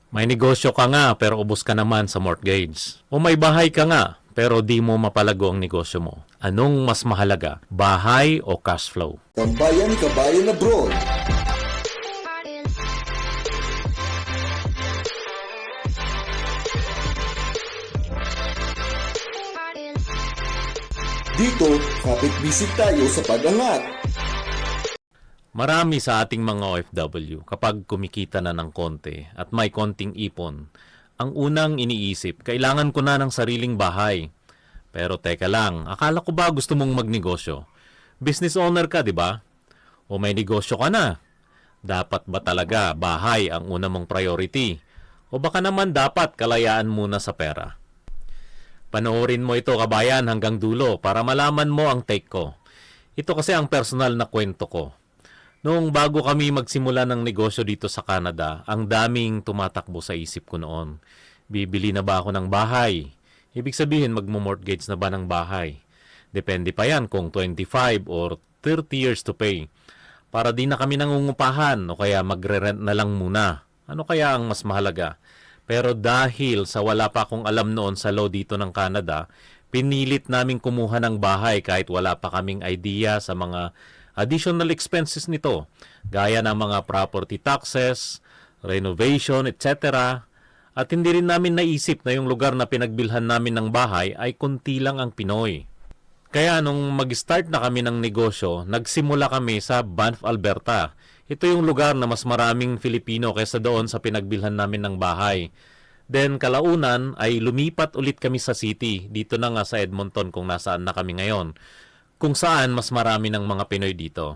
May negosyo ka nga pero ubos ka naman sa mortgage. O may bahay ka nga pero di mo mapalago ang negosyo mo. Anong mas mahalaga, bahay o cash flow? Tambayan Kabayan Abroad. Dito, kapit bisig tayo sa pag-angat. Marami sa ating mga OFW kapag kumikita na ng konti at may konting ipon, ang unang iniisip, kailangan ko na ng sariling bahay. Pero teka lang, akala ko ba gusto mong magnegosyo? Business owner ka, di ba? O may negosyo ka na? Dapat ba talaga bahay ang una mong priority? O baka naman dapat kalayaan muna sa pera? Panoorin mo ito kabayan hanggang dulo para malaman mo ang take ko. Ito kasi ang personal na kwento ko. Noong bago kami magsimula ng negosyo dito sa Canada, ang daming tumatakbo sa isip ko noon. Bibili na ba ako ng bahay? Ibig sabihin magmo-mortgage na ba ng bahay? Depende pa yan kung 25 or 30 years to pay. Para di na kami nangungupahan o kaya magre-rent na lang muna. Ano kaya ang mas mahalaga? Pero dahil sa wala pa akong alam noon sa law dito ng Canada, pinilit naming kumuha ng bahay kahit wala pa kaming idea sa mga additional expenses nito, gaya ng mga property taxes, renovation, etc. At hindi rin namin naisip na yung lugar na pinagbilhan namin ng bahay ay kunti lang ang Pinoy. Kaya nung mag-start na kami ng negosyo, nagsimula kami sa Banff, Alberta. Ito yung lugar na mas maraming Filipino kaysa doon sa pinagbilhan namin ng bahay. Then kalaunan ay lumipat ulit kami sa city, dito na nga sa Edmonton kung nasaan na kami ngayon, kung saan mas marami ng mga Pinoy dito.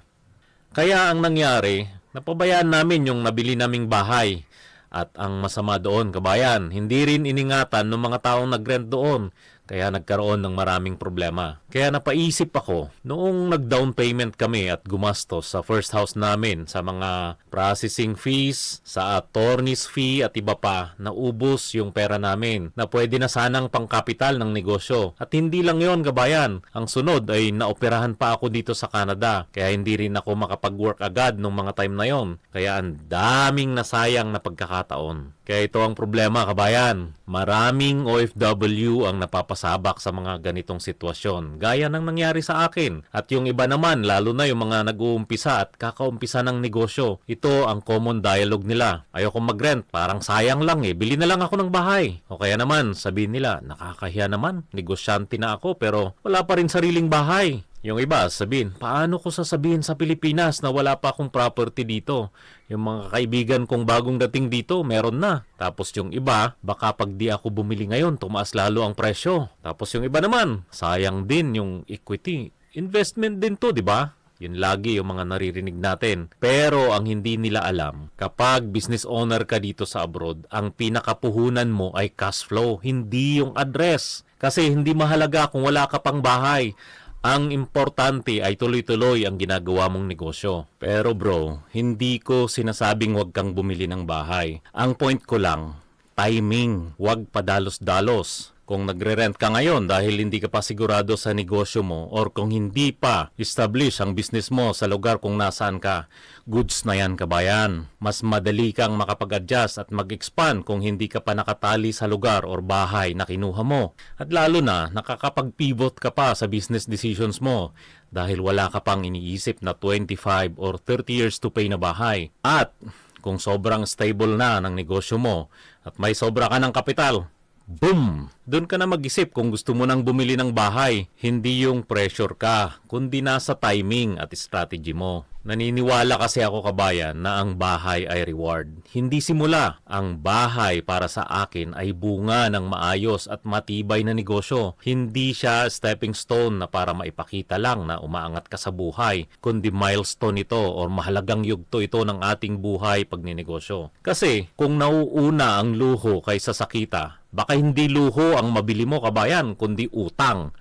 Kaya ang nangyari, napabayaan namin yung nabili naming bahay. At ang masama doon, kabayan, hindi rin iningatan ng mga taong nag-rent doon. Kaya nagkaroon ng maraming problema. Kaya napaisip ako, noong nag-down payment kami at gumastos sa first house namin sa mga processing fees, sa attorney's fee at iba pa, naubos yung pera namin na pwede na sanang pangkapital ng negosyo. At hindi lang yon kabayan. Ang sunod ay naoperahan pa ako dito sa Canada. Kaya hindi rin ako makapag-work agad nung mga time na yon. Kaya ang daming nasayang na pagkakataon. Kaya ito ang problema kabayan. Maraming OFW ang napapasabak sa mga ganitong sitwasyon. Gaya ng nangyari sa akin. At yung iba naman, lalo na yung mga nag-uumpisa at kakaumpisa ng negosyo. Ito ang common dialogue nila. Ayoko mag-rent, parang sayang lang eh. Bili na lang ako ng bahay. O kaya naman, sabihin nila, nakakahiya naman. Negosyante na ako pero wala pa rin sariling bahay. Yung iba, sabihin, paano ko sasabihin sa Pilipinas na wala pa akong property dito? Yung mga kaibigan kong bagong dating dito, meron na. Tapos yung iba, baka pag di ako bumili ngayon, tumaas lalo ang presyo. Tapos yung iba naman, sayang din yung equity. Investment din to, di ba? Yun lagi yung mga naririnig natin. Pero ang hindi nila alam, kapag business owner ka dito sa abroad, ang pinakapuhunan mo ay cash flow, hindi yung address. Kasi hindi mahalaga kung wala ka pang bahay. Ang importante ay tuloy-tuloy ang ginagawa mong negosyo. Pero bro, hindi ko sinasabing huwag kang bumili ng bahay. Ang point ko lang, timing, huwag padalos-dalos. Kung nagre-rent ka ngayon dahil hindi ka pa sigurado sa negosyo mo or kung hindi pa establish ang business mo sa lugar kung nasaan ka, goods na yan kabayan. Mas madali kang makapag-adjust at mag-expand kung hindi ka pa nakatali sa lugar or bahay na kinuha mo. At lalo na, nakakapag-pivot ka pa sa business decisions mo dahil wala ka pang iniisip na 25 or 30 years to pay na bahay. At kung sobrang stable na ng negosyo mo at may sobra ka ng kapital, boom! Doon ka na mag-isip kung gusto mo nang bumili ng bahay. Hindi yung pressure ka, kundi nasa timing at strategy mo. Naniniwala kasi ako kabayan na ang bahay ay reward. Hindi simula. Ang bahay para sa akin ay bunga ng maayos at matibay na negosyo. Hindi siya stepping stone na para maipakita lang na umaangat ka sa buhay, kundi milestone ito o mahalagang yugto ito ng ating buhay pag ninegosyo. Kasi kung nauuna ang luho kaysa sa kita, baka hindi luho ang mabili mo kabayan, kundi utang.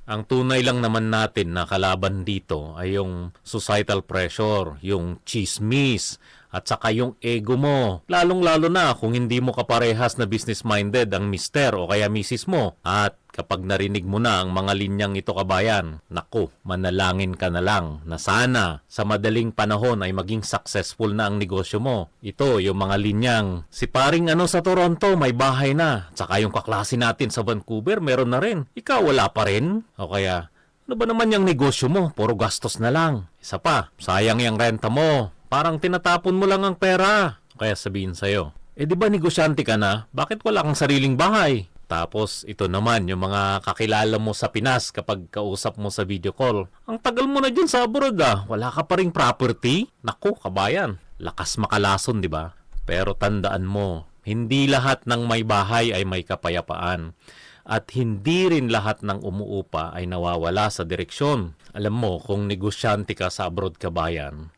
Ang tunay lang naman natin na kalaban dito ay yung societal pressure, yung chismis, At saka yung ego mo. Lalong-lalo na kung hindi mo kaparehas na business-minded ang mister o kaya misis mo. At kapag narinig mo na ang mga linyang ito kabayan, naku, manalangin ka na lang na sana sa madaling panahon ay maging successful na ang negosyo mo. Ito yung mga linyang, si paring sa Toronto may bahay na. Tsaka yung kaklase natin sa Vancouver meron na rin. Ikaw wala pa rin? O kaya, ano ba naman yung negosyo mo? Puro gastos na lang. Isa pa, sayang yung renta mo. Parang tinatapon mo lang ang pera. Kaya sabihin sa'yo, di ba negosyante ka na? Bakit wala kang sariling bahay? Tapos, ito naman, yung mga kakilala mo sa Pinas kapag kausap mo sa video call. Ang tagal mo na dyan sa abroad wala ka pa ring property? Naku, kabayan, lakas makalason, di ba? Pero tandaan mo, hindi lahat ng may bahay ay may kapayapaan. At hindi rin lahat ng umuupa ay nawawala sa direksyon. Alam mo, kung negosyante ka sa abroad kabayan,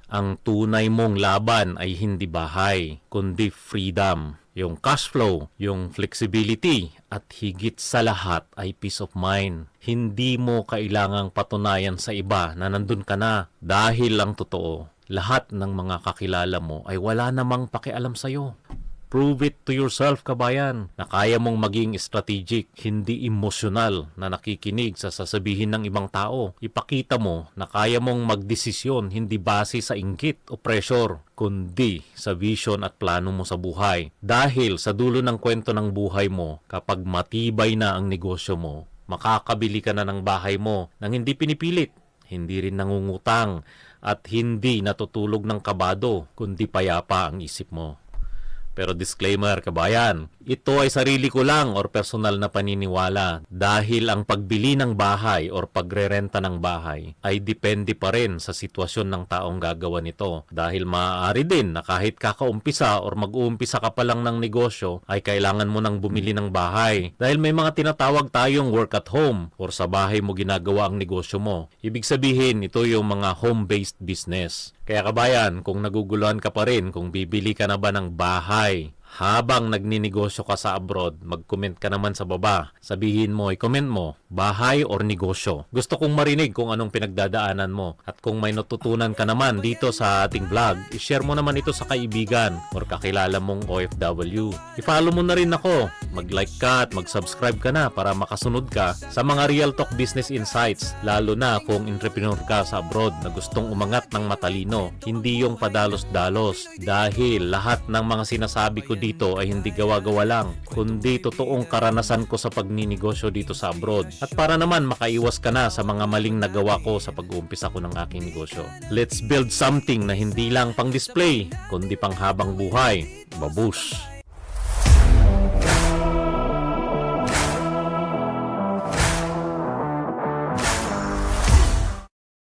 ang tunay mong laban ay hindi bahay, kundi freedom. Yung cash flow, yung flexibility, at higit sa lahat ay peace of mind. Hindi mo kailangang patunayan sa iba na nandun ka na. Dahil lang totoo, lahat ng mga kakilala mo ay wala namang pakialam sa'yo. Prove it to yourself, kabayan, na kaya mong maging strategic, hindi emosyonal na nakikinig sa sasabihin ng ibang tao. Ipakita mo na kaya mong magdesisyon hindi base sa inggit o pressure, kundi sa vision at plano mo sa buhay. Dahil sa dulo ng kwento ng buhay mo, kapag matibay na ang negosyo mo, makakabili ka na ng bahay mo nang hindi pinipilit, hindi rin nangungutang, at hindi natutulog ng kabado, kundi payapa ang isip mo. Pero disclaimer, kabayan, ito ay sarili ko lang or personal na paniniwala dahil ang pagbili ng bahay or pagrerenta ng bahay ay depende pa rin sa sitwasyon ng taong gagawa nito. Dahil maaari din na kahit kakaumpisa or mag-uumpisa ka pa lang ng negosyo ay kailangan mo nang bumili ng bahay. Dahil may mga tinatawag tayong work at home or sa bahay mo ginagawa ang negosyo mo. Ibig sabihin, ito yung mga home-based business. Kaya kabayan, kung naguguluhan ka pa rin kung bibili ka na ba ng bahay habang nagninegosyo ka sa abroad, mag-comment ka naman sa baba. Sabihin mo, i-comment mo, bahay or negosyo. Gusto kong marinig kung anong pinagdadaanan mo. At kung may natutunan ka naman dito sa ating vlog, i-share mo naman ito sa kaibigan or kakilala mong OFW. I-follow mo na rin ako. Mag-like ka at mag-subscribe ka na para makasunod ka sa mga Real Talk Business Insights, lalo na kung entrepreneur ka sa abroad na gustong umangat ng matalino, hindi yung padalos-dalos. Dahil lahat ng mga sinasabi ko dito ay hindi gawa-gawa lang, kundi totoong karanasan ko sa pagninegosyo dito sa abroad. At para naman makaiwas ka na sa mga maling nagawa ko sa pag-uumpisa ko ng aking negosyo. Let's build something na hindi lang pang display, kundi pang habang buhay. Babush!